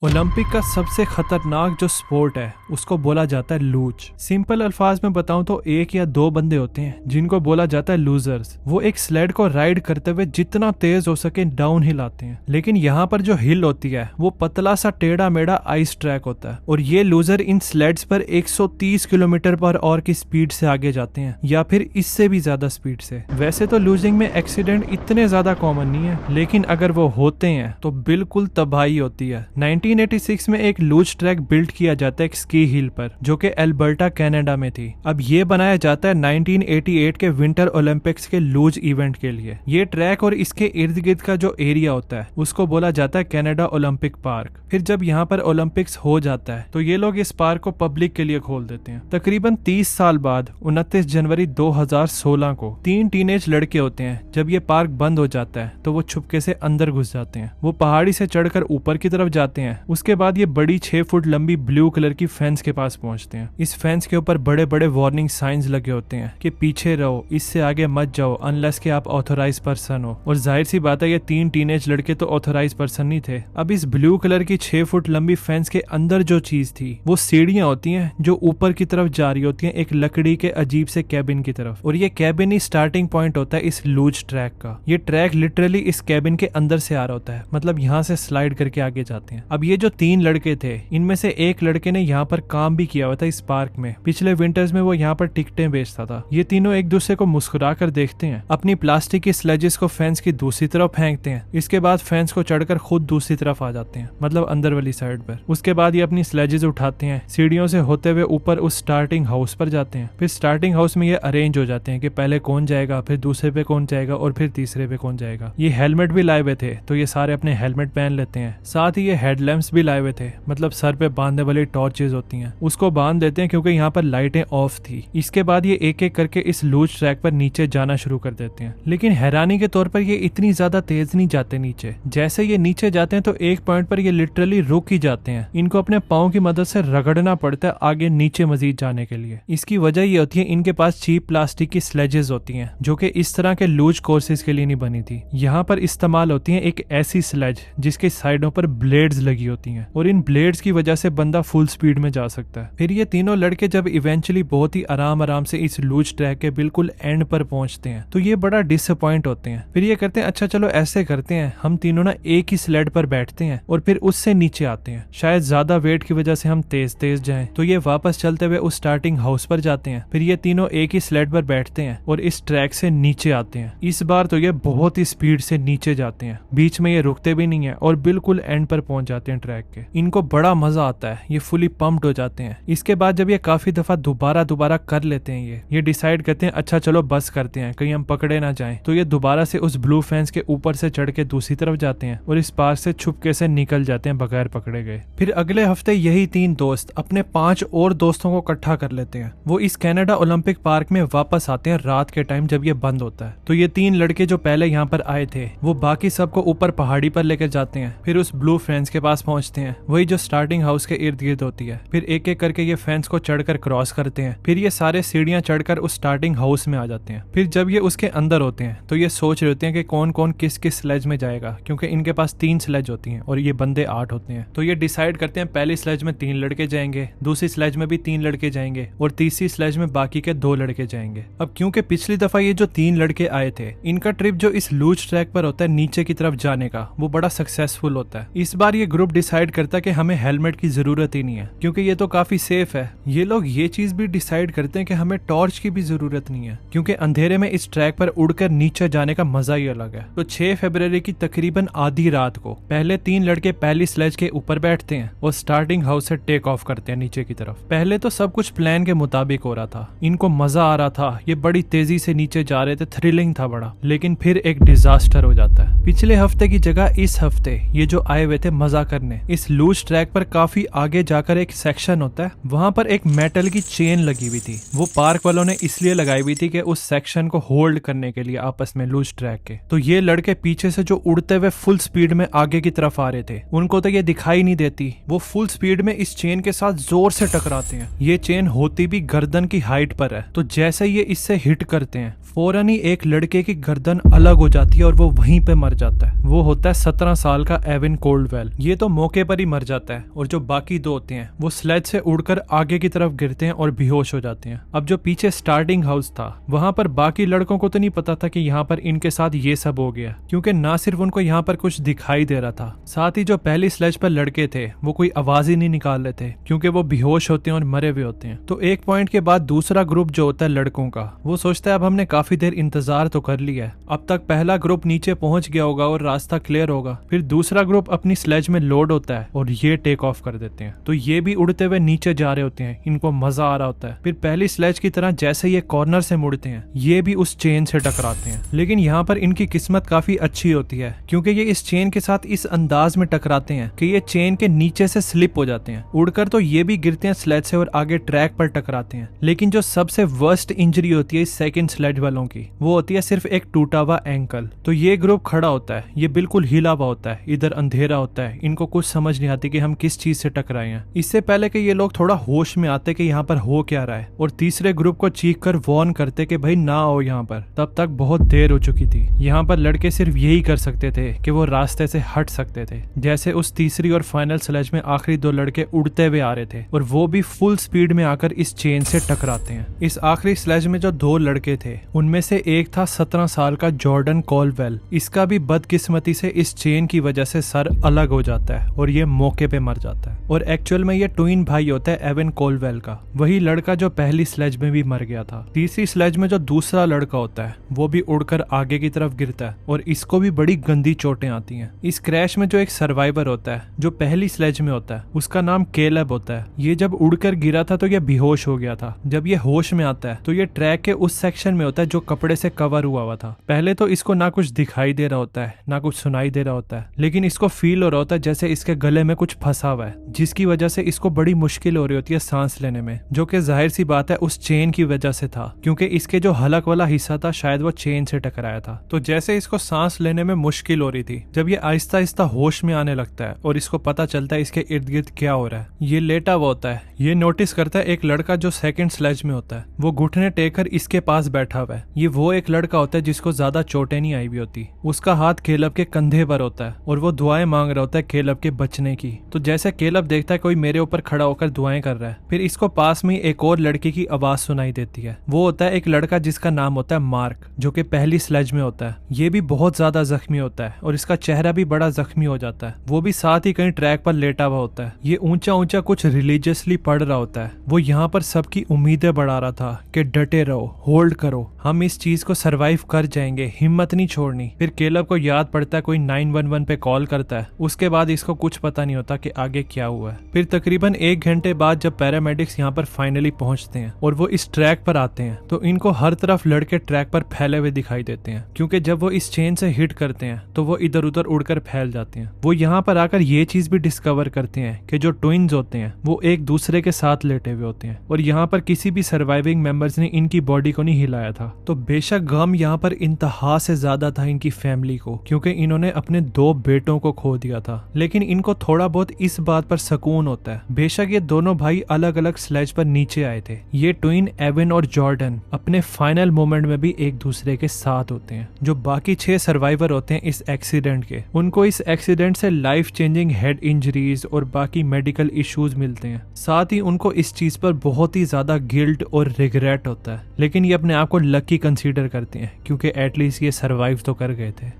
Olympic का सबसे खतरनाक जो स्पोर्ट है उसको बोला जाता है लूज। सिंपल अल्फाज में बताऊं तो एक या दो बंदे होते हैं जिनको बोला जाता है लूजर्स। वो एक स्लेड को राइड करते हुए जितना तेज हो सके डाउन हिल आते हैं, लेकिन यहाँ पर जो हिल होती है वो पतला सा टेढ़ा मेढ़ा आइस ट्रैक होता है और ये लूजर इन स्लेड्स पर 130 किलोमीटर पर आवर की स्पीड से आगे जाते हैं या फिर इससे भी ज्यादा स्पीड से। वैसे तो लूजिंग में एक्सीडेंट इतने ज्यादा कॉमन नहीं है, लेकिन अगर वो होते हैं तो बिल्कुल तबाही होती है। 1986 में एक लूज ट्रैक बिल्ड किया जाता है एक स्की हिल पर, जो कि एल्बर्टा कनाडा में थी। अब ये बनाया जाता है 1988 के विंटर ओलंपिक्स के लूज इवेंट के लिए। ये ट्रैक और इसके इर्द गिर्द का जो एरिया होता है उसको बोला जाता है कनाडा ओलंपिक पार्क। फिर जब यहाँ पर ओलंपिक्स हो जाता है तो ये लोग इस पार्क को पब्लिक के लिए खोल देते हैं। तकरीबन 30 साल बाद 29 जनवरी 2016 को 3 टीनेज लड़के होते हैं। जब ये पार्क बंद हो जाता है तो वो छुपके से अंदर घुस जाते हैं। वो पहाड़ी से चढ़कर ऊपर की तरफ जाते हैं। उसके बाद ये बड़ी 6 फुट लंबी ब्लू कलर की फेंस के पास पहुंचते हैं। इस फेंस के ऊपर बड़े बड़े वार्निंग साइंस लगे होते हैं कि पीछे रहो, इससे आगे मत जाओ अनलेस कि आप ऑथोराइज पर्सन हो। और जाहिर सी बात है ये 3 टीनेज लड़के तो ऑथोराइज पर्सन नहीं थे। अब इस ब्लू कलर की 6 फुट लंबी फेंस के अंदर जो चीज थी वो सीढ़ियां होती हैं जो ऊपर की तरफ जा रही होती हैं एक लकड़ी के अजीब से कैबिन की तरफ। और ये कैबिन ही स्टार्टिंग पॉइंट होता है इस लूज ट्रैक का। ये ट्रैक लिटरली इस कैबिन के अंदर से आ रहा होता है, मतलब यहाँ से स्लाइड करके आगे जाते हैं। अब ये जो 3 लड़के थे इनमें से एक लड़के ने यहाँ पर काम भी किया हुआ था इस पार्क में। पिछले विंटर्स में वो यहाँ पर टिकटें बेचता था। ये तीनों एक दूसरे को मुस्कुरा कर देखते हैं, अपनी प्लास्टिक की स्लेजेस को फेंस की दूसरी तरफ फेंकते हैं। इसके बाद फेंस को चढ़कर खुद दूसरी तरफ आ जाते हैं, मतलब अंदर वाली साइड पर। उसके बाद ये अपनी स्लेजेस उठाते हैं, सीढ़ियों से होते हुए ऊपर उस स्टार्टिंग हाउस पर जाते हैं। फिर स्टार्टिंग हाउस में ये अरेंज हो जाते हैं कि पहले कौन जाएगा, फिर दूसरे पे कौन जाएगा और फिर तीसरे पे कौन जाएगा। ये हेलमेट भी लाए हुए थे तो ये सारे अपने हेलमेट पहन लेते हैं। साथ ही ये हेडलैम्प्स भी लाए हुए थे, मतलब सर पे बांधने वाली टॉर्चेस होती हैं, उसको बांध देते हैं क्योंकि यहाँ पर लाइटें ऑफ थी। इसके बाद ये एक एक करके इस लूज ट्रैक पर नीचे जाना शुरू कर देते हैं, लेकिन हैरानी के तौर पर ये इतनी ज्यादा तेज नहीं जाते नीचे। जैसे ये नीचे जाते हैं तो एक पॉइंट पर ये लिटरली रुक ही जाते हैं। इनको अपने पाँव की मदद से रगड़ना पड़ता है आगे नीचे मजीद जाने के लिए। इसकी वजह ये होती है इनके पास चीप प्लास्टिक की स्लेजेस होती हैं जो कि इस तरह के लूज कोर्सेज के लिए नहीं बनी थी। यहाँ पर इस्तेमाल होती है एक ऐसी स्लेज जिसके साइडों पर ब्लेड्स लगी होती हैं और इन ब्लेड्स की वजह से बंदा फुल स्पीड में जा सकता है। फिर ये तीनों लड़के जब इवेंचुअली बहुत ही आराम से इस लूज ट्रैक के बिल्कुल एंड पर पहुंचते हैं तो ये बड़ा डिसअपॉइंट होते हैं। फिर ये करते हैं अच्छा चलो ऐसे करते हैं, हम तीनों ना एक ही स्लेड पर बैठते हैं और फिर उससे नीचे आते हैं। शायद ज्यादा वेट की वजह से हम तेज तेज जाएं। तो ये वापस चलते हुए उस स्टार्टिंग हाउस पर जाते हैं। फिर ये तीनों एक ही स्लेड पर बैठते हैं और इस ट्रैक से नीचे आते हैं। इस बार तो ये बहुत ही स्पीड से नीचे जाते हैं, बीच में ये रुकते भी नहीं है और बिल्कुल एंड पर पहुंच जाते हैं ट्रैक के। इनको बड़ा मजा आता है, ये फुली पंप्ड हो जाते हैं। इसके बाद जब ये काफी दफा दोबारा कर लेते हैं ये डिसाइड करते हैं अच्छा चलो बस करते हैं, कहीं हम पकड़े ना जाएं। तो ये दोबारा से उस ब्लू फेंस के ऊपर से चढ़ के दूसरी तरफ जाते हैं और इस पार से छुपके से निकल जाते हैं बगैर पकड़े गए। फिर अगले हफ्ते यही 3 दोस्त अपने 5 और दोस्तों को इकट्ठा कर लेते हैं। वो इस कनाडा ओलंपिक पार्क में वापस आते हैं रात के टाइम जब ये बंद होता है। तो ये 3 लड़के जो पहले यहाँ पर आए थे वो बाकी सबको ऊपर पहाड़ी पर लेकर जाते हैं। फिर उस ब्लू फेंस के पास पहुंचते हैं, वही जो स्टार्टिंग हाउस के इर्द गिर्द होती है। फिर एक एक करके ये फेंस को चढ़कर क्रॉस करते हैं। फिर ये सारे सीढ़ियां चढ़कर उस स्टार्टिंग हाउस में आ जाते हैं। फिर जब ये उसके अंदर होते हैं तो ये सोच रहे होते हैं कि कौन कौन किस किस स्लेज में जाएगा, क्योंकि इनके पास 3 स्लेज होती हैं और ये बंदे 8 होते हैं। तो ये डिसाइड करते हैं पहली स्लेज में 3 लड़के जाएंगे, दूसरी स्लेज में भी 3 लड़के जाएंगे और तीसरी स्लेज में बाकी के 2 लड़के जाएंगे। अब क्योंकि पिछली दफा ये जो 3 लड़के आए थे इनका ट्रिप जो इस लूज ट्रैक पर होता है नीचे की तरफ जाने का वो बड़ा सक्सेसफुल होता है। इस बार ये ग्रुप डिसाइड करता है कि हमें हेलमेट की जरूरत ही नहीं है क्योंकि ये तो काफी सेफ है। ये लोग ये चीज भी डिसाइड करते हैं कि हमें टॉर्च की भी जरूरत नहीं है क्योंकि अंधेरे में इस ट्रैक पर उड़कर नीचे जाने का मजा ही अलग है। तो 6 फरवरी की तकरीबन आधी रात को पहले 3 लड़के पहली स्लेज के ऊपर बैठते हैं और स्टार्टिंग हाउस से टेक ऑफ करते हैं नीचे की तरफ। पहले तो सब कुछ प्लान के मुताबिक हो रहा था, इनको मजा आ रहा था, ये बड़ी तेजी से नीचे जा रहे थे, थ्रिलिंग था बड़ा। लेकिन फिर एक डिजास्टर हो जाता है। पिछले हफ्ते की जगह इस हफ्ते ये जो आए हुए थे मजा करने, इस लूज ट्रैक पर काफी आगे जाकर एक सेक्शन होता है, वहां पर एक मेटल की चेन लगी हुई थी। वो पार्क वालों ने इसलिए लगाई हुई थी कि उस सेक्शन को होल्ड करने के लिए आपस में लूज ट्रैक के। तो ये लड़के पीछे से जो उड़ते हुए फुल स्पीड में आगे की तरफ आ रहे थे उनको तो ये दिखाई नहीं देती, वो फुल स्पीड में इस चेन के साथ जोर से टकराते हैं। ये चेन होती भी गर्दन की हाइट पर है, तो जैसे ये इससे हिट करते हैं फौरन ही एक लड़के की गर्दन अलग हो जाती है और वो वहीं पे मर जाता है। वो होता है 17 साल का एविन कोल्डवेल। ये तो मौके पर ही मर जाता है और जो बाकी दो होते हैं वो स्लेज से उड़कर आगे की तरफ गिरते हैं और बेहोश हो जाते हैं। अब जो पीछे स्टार्टिंग हाउस था वहां पर बाकी लड़कों को तो नहीं पता था कि यहाँ पर इनके साथ ये सब हो गया, क्योंकि ना सिर्फ उनको यहाँ पर कुछ दिखाई दे रहा था, साथ ही जो पहली स्लेज पर लड़के थे वो कोई आवाज ही नहीं निकाल रहे थे क्योंकि वो बेहोश होते हैं और मरे हुए होते हैं। तो एक पॉइंट के बाद दूसरा ग्रुप जो होता है लड़कों का वो सोचता है अब हमने काफी देर इंतजार तो कर लिया है, अब तक पहला ग्रुप नीचे पहुंच गया होगा और रास्ता क्लियर होगा। फिर दूसरा ग्रुप अपनी स्लेज में लोड होता है और ये टेक ऑफ कर देते हैं। तो ये भी उड़ते हुए नीचे जा रहे होते हैं, इनको मजा आ रहा होता है। फिर पहली स्लेज की तरह जैसे ये कॉर्नर से मुड़ते हैं ये भी उस चेन से टकराते हैं, लेकिन यहाँ पर इनकी किस्मत काफी अच्छी होती है क्योंकि ये इस चेन के साथ इस अंदाज में टकराते हैं कि ये चेन के नीचे से स्लिप हो जाते हैं। उड़कर तो ये भी गिरते हैं स्लेज से और आगे ट्रैक पर टकराते हैं, लेकिन जो सबसे वर्स्ट इंजरी होती है इस सेकंड स्लेज वालों की वो होती है सिर्फ एक टूटा हुआ एंकल। तो ये ग्रुप खड़ा होता है, ये बिल्कुल हिला हुआ होता है, इधर अंधेरा होता है, इनको कुछ समझ नहीं आती कि हम किस चीज से टकराए हैं। इससे पहले कि ये लोग थोड़ा होश में आते कि यहाँ पर हो क्या रहा है और तीसरे ग्रुप को चीख कर वॉर्न करते कि भाई ना आओ यहाँ पर, तब तक बहुत देर हो चुकी थी। यहाँ पर लड़के सिर्फ यही कर सकते थे कि वो रास्ते से हट सकते थे। जैसे उस तीसरी और फाइनल स्लेज में आखिरी दो लड़के उड़ते हुए आ रहे थे और वो भी फुल स्पीड में आकर इस चेन से टकराते हैं। इस आखिरी स्लेज में जो दो लड़के थे उनमें से एक था 17 साल का जॉर्डन कॉलवेल। इसका भी बदकिस्मती से इस चेन की वजह से सर अलग हो जाता है और ये मौके पे मर जाता है। और एक्चुअल में ये ट्विन भाई होता है एवन कॉलवेल का, वही लड़का जो पहली स्लेज में भी मर गया था। तीसरी स्लेज में जो दूसरा लड़का होता है वो भी उड़कर आगे की तरफ गिरता है और इसको भी बड़ी गंदी चोटें आती हैं। इस क्रैश में जो एक सर्वाइवर होता है जो पहली स्लेज में होता है उसका नाम केलब होता है। ये जब उड़कर गिरा था तो ये बेहोश हो गया था। जब ये होश में आता है तो ये ट्रैक के उस सेक्शन में होता है जो कपड़े से कवर हुआ था। पहले तो इसको ना कुछ दिखाई दे रहा होता है ना कुछ सुनाई दे रहा होता है, लेकिन इसको फील हो रहा होता है जैसे इसके गले में कुछ फंसा हुआ है, जिसकी वजह से इसको बड़ी मुश्किल हो रही होती है सांस लेने में, जो कि जाहिर सी बात है उस चेन की वजह से था क्योंकि इसके जो हलक वाला हिस्सा था शायद वो चेन से टकराया था। तो जैसे इसको सांस लेने में मुश्किल हो रही थी, जब ये आहिस्ता आहिस्ता होश में आने लगता है और इसको पता चलता है इसके इर्द गिर्द क्या हो रहा है। ये लेटा हुआ होता है, ये नोटिस करता है एक लड़का जो सेकंड स्लेज में होता है वो घुटने टेक कर इसके पास बैठा हुआ है। ये वो एक लड़का होता है जिसको ज्यादा चोटें नहीं आई हुई होती। उसका हाथ केलब के कंधे पर होता है और वो दुआएं मांग रहा होता है केलब के बचने की। तो जैसे केलब देखता है कोई मेरे ऊपर खड़ा होकर दुआएं कर रहा है, फिर इसको पास में एक और लड़के की आवाज सुनाई देती है। वो होता है एक लड़का जिसका नाम होता है मार्क, जो कि पहली स्लेज में होता है। ये भी बहुत ज्यादा जख्मी होता है और इसका चेहरा भी बड़ा जख्मी हो जाता है। वो भी साथ ही कहीं ट्रैक पर लेटा हुआ होता है। ये ऊंचा ऊंचा कुछ रिलीजियसली पढ़ रहा होता है। वो यहाँ पर सबकी उम्मीदें बढ़ा रहा था कि डटे रहो, होल्ड करो, हम इस चीज को सरवाइव कर जाएंगे, हिम्मत नहीं छोड़नी। फिर केलब को याद पड़ता है कोई 911 पे कॉल करता है। उसके बाद इसको कुछ पता नहीं होता कि आगे क्या हुआ है। फिर तकरीबन 1 घंटे बाद जब पैरामेडिक्स यहाँ पर फाइनली पहुंचते हैं और वो इस ट्रैक पर आते हैं तो इनको हर तरफ लड़के ट्रैक पर फैले हुए दिखाई देते हैं, क्योंकि जब वो इस चेन से हिट करते हैं तो वो इधर उधर उड़कर फैल जाते हैं। वो यहाँ पर आकर ये चीज भी डिस्कवर करते हैं कि जो ट्विन्स होते हैं वो एक दूसरे के साथ लेटे हुए होते हैं और यहाँ पर किसी भी सर्वाइविंग मेंबर्स ने इनकी बॉडी को नहीं हिलाया था। तो बेशक गम यहाँ पर इंतहा से ज्यादा था इनकी फैमिली को, क्योंकि इन्होंने अपने 2 बेटों को खो दिया था, लेकिन इनको थोड़ा बहुत इस बात पर सुकून होता है। बेशक ये दोनों भाई अलग अलग स्लेज पर नीचे आए थे, ये ट्विन एवन और जॉर्डन अपने फाइनल मोमेंट में भी एक दूसरे के साथ होते हैं। जो बाकी 6 सर्वाइवर होते हैं इस एक्सीडेंट के, उनको इस एक्सीडेंट से लाइफ चेंजिंग हेड इंजरीज और बाकी मेडिकल इश्यूज मिलते हैं। साथ ही उनको इस चीज पर बहुत ही ज्यादा गिल्ट और रिग्रेट होता है, लेकिन ये अपने आप को लकी कंसीडर करते हैं क्योंकि एटलीस्ट ये सरवाइव तो कर गए थे।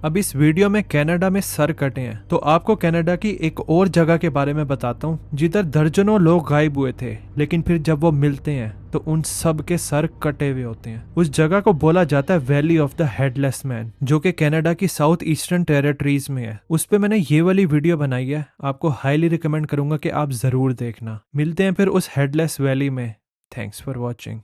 अब इस वीडियो में कनाडा में सर कटे हैं, तो आपको कनाडा की एक और जगह के बारे में बताता हूँ जिधर दर्जनों लोग गायब हुए थे, लेकिन फिर जब वो मिलते हैं तो उन सब के सर कटे हुए होते हैं। उस जगह को बोला जाता है valley of the headless man, जो कि कनाडा की साउथ ईस्टर्न टेरिटरीज में है। उस पे मैंने ये वाली वीडियो बनाई है, आपको हाईली रिकमेंड करूंगा कि आप जरूर देखना। मिलते हैं फिर उस हेडलेस वैली में। Thanks for watching.